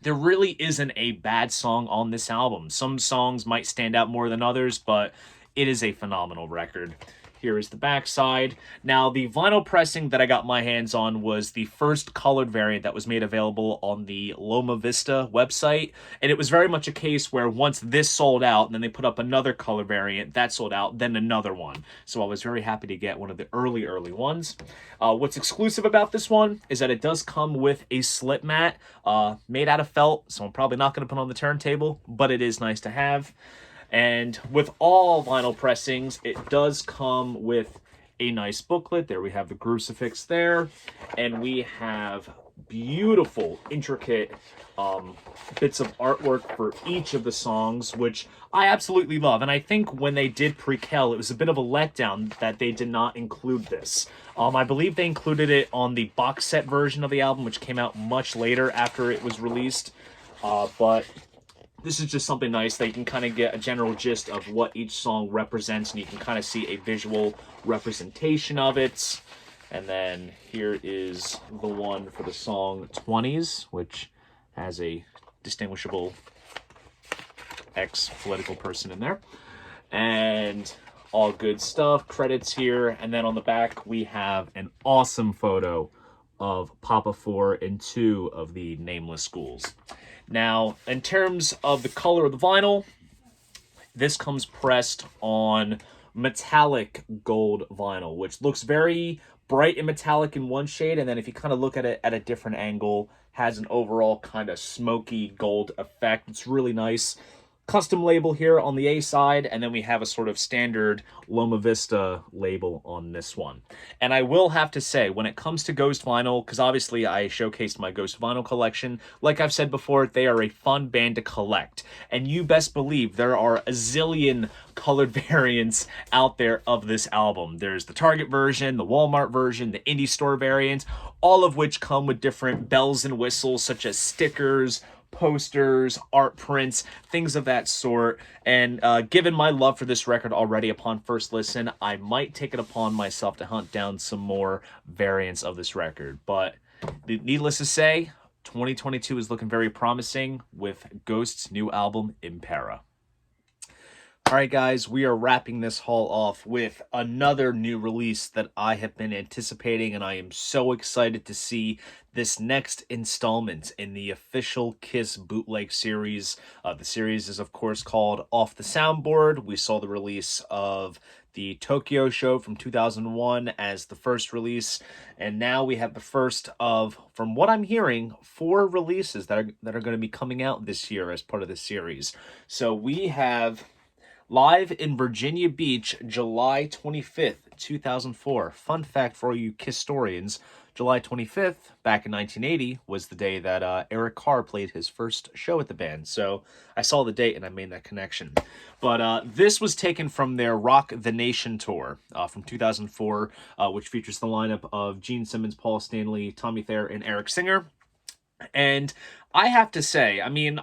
There really isn't a bad song on this album. Some songs might stand out more than others, but it is a phenomenal record. Here is the backside. Now, the vinyl pressing that I got my hands on was the first colored variant that was made available on the Loma Vista website. And it was very much a case where once this sold out, and then they put up another color variant, that sold out, then another one. So I was very happy to get one of the early ones. What's exclusive about this one is that it does come with a slip mat made out of felt, so I'm probably not going to put on the turntable, but it is nice to have. And with all vinyl pressings, it does come with a nice booklet. There we have the crucifix there. And we have beautiful, intricate bits of artwork for each of the songs, which I absolutely love. And I think when they did Prequel, it was a bit of a letdown that they did not include this. I believe they included it on the box set version of the album, which came out much later after it was released. But this is just something nice that you can kind of get a general gist of what each song represents, and you can kind of see a visual representation of it. And then here is the one for the song 20s, which has a distinguishable ex-political person in there. And all good stuff. Credits here. And then on the back, we have an awesome photo of Papa 4 and 2 of the nameless schools. Now, in terms of the color of the vinyl, this comes pressed on metallic gold vinyl, which looks very bright and metallic in one shade, and then if you kind of look at it at a different angle, has an overall kind of smoky gold effect. It's really nice. Custom label here on the A side, and then we have a sort of standard Loma Vista label on this one. And I will have to say, when it comes to Ghost vinyl, because obviously I showcased my Ghost vinyl collection, like I've said before, they are a fun band to collect. And you best believe there are a zillion colored variants out there of this album. There's the Target version, the Walmart version, the indie store variant, all of which come with different bells and whistles, such as stickers, posters, art prints, things of that sort. And given my love for this record already upon first listen, I might take it upon myself to hunt down some more variants of this record. But needless to say, 2022 is looking very promising with Ghost's new album, Impera. Alright guys, we are wrapping this haul off with another new release that I have been anticipating, and I am so excited to see this next installment in the official Kiss bootleg series. The series is of course called Off the Soundboard. We saw the release of the Tokyo show from 2001 as the first release, and now we have the first of, from what I'm hearing, 4 releases that are going to be coming out this year as part of this series. So we have Live in Virginia Beach, July 25th, 2004. Fun fact for all you Kisstorians, July 25th, back in 1980, was the day that Eric Carr played his first show at the band. So I saw the date and I made that connection. But this was taken from their Rock the Nation tour from 2004, which features the lineup of Gene Simmons, Paul Stanley, Tommy Thayer, and Eric Singer. And I have to say, I mean,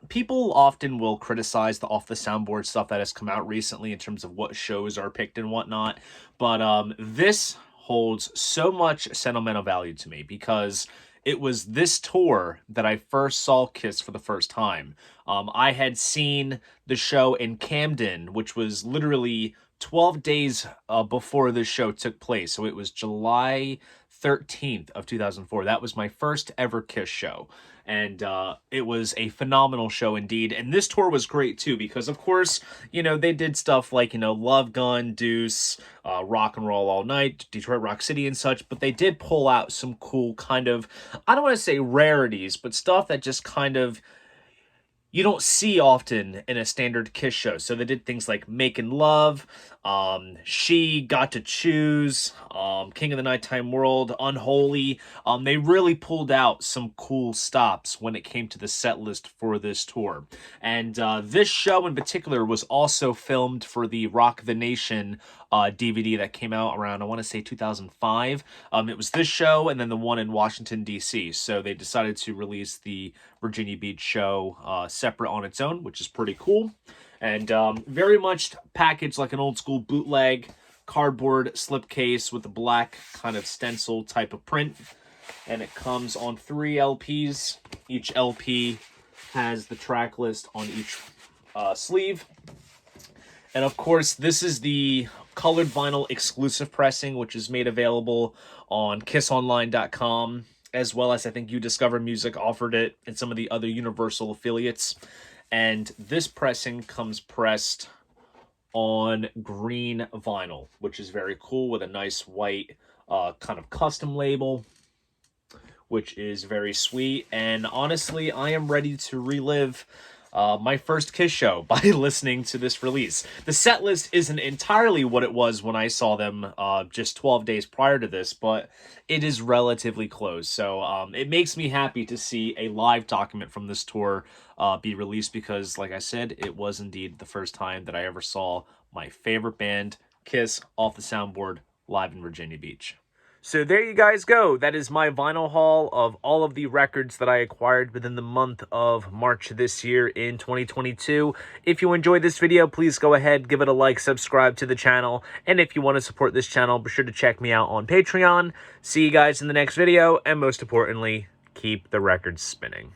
people often will criticize the Off the Soundboard stuff that has come out recently in terms of what shows are picked and whatnot, but this holds so much sentimental value to me because it was this tour that I first saw Kiss for the first time. I had seen the show in Camden, which was literally 12 days before this show took place, so it was July 13th of 2004. That was my first ever Kiss show, and it was a phenomenal show indeed. And this tour was great too because, of course, you know, they did stuff like, you know, Love Gun, Deuce, Rock and Roll All Night, Detroit Rock City and such, but they did pull out some cool kind of, I don't want to say rarities, but stuff that just kind of you don't see often in a standard Kiss show. So they did things like Making Love, She Got to Choose, King of the Nighttime World, Unholy. They really pulled out some cool stops when it came to the set list for this tour. And this show in particular was also filmed for the Rock the Nation DVD that came out around, I want to say 2005. It was this show and then the one in Washington, D.C. So they decided to release the Virginia Beach show separate on its own, which is pretty cool. And very much packaged like an old school bootleg cardboard slipcase with a black kind of stencil type of print. And it comes on 3 LPs. Each LP has the track list on each sleeve. And of course, this is the colored vinyl exclusive pressing, which is made available on kissonline.com, as well as I think You Discover Music offered it and some of the other Universal affiliates. And this pressing comes pressed on green vinyl, which is very cool, with a nice white kind of custom label, which is very sweet. And honestly, I am ready to relive my first Kiss show by listening to this release. The set list isn't entirely what it was when I saw them just 12 days prior to this, but it is relatively close. So it makes me happy to see a live document from this tour be released, because, like I said, it was indeed the first time that I ever saw my favorite band, Kiss, off the soundboard live in Virginia Beach. So there you guys go. That is my vinyl haul of all of the records that I acquired within the month of March this year in 2022. If you enjoyed this video, please go ahead, give it a like, subscribe to the channel. And if you want to support this channel, be sure to check me out on Patreon. See you guys in the next video. And most importantly, keep the records spinning.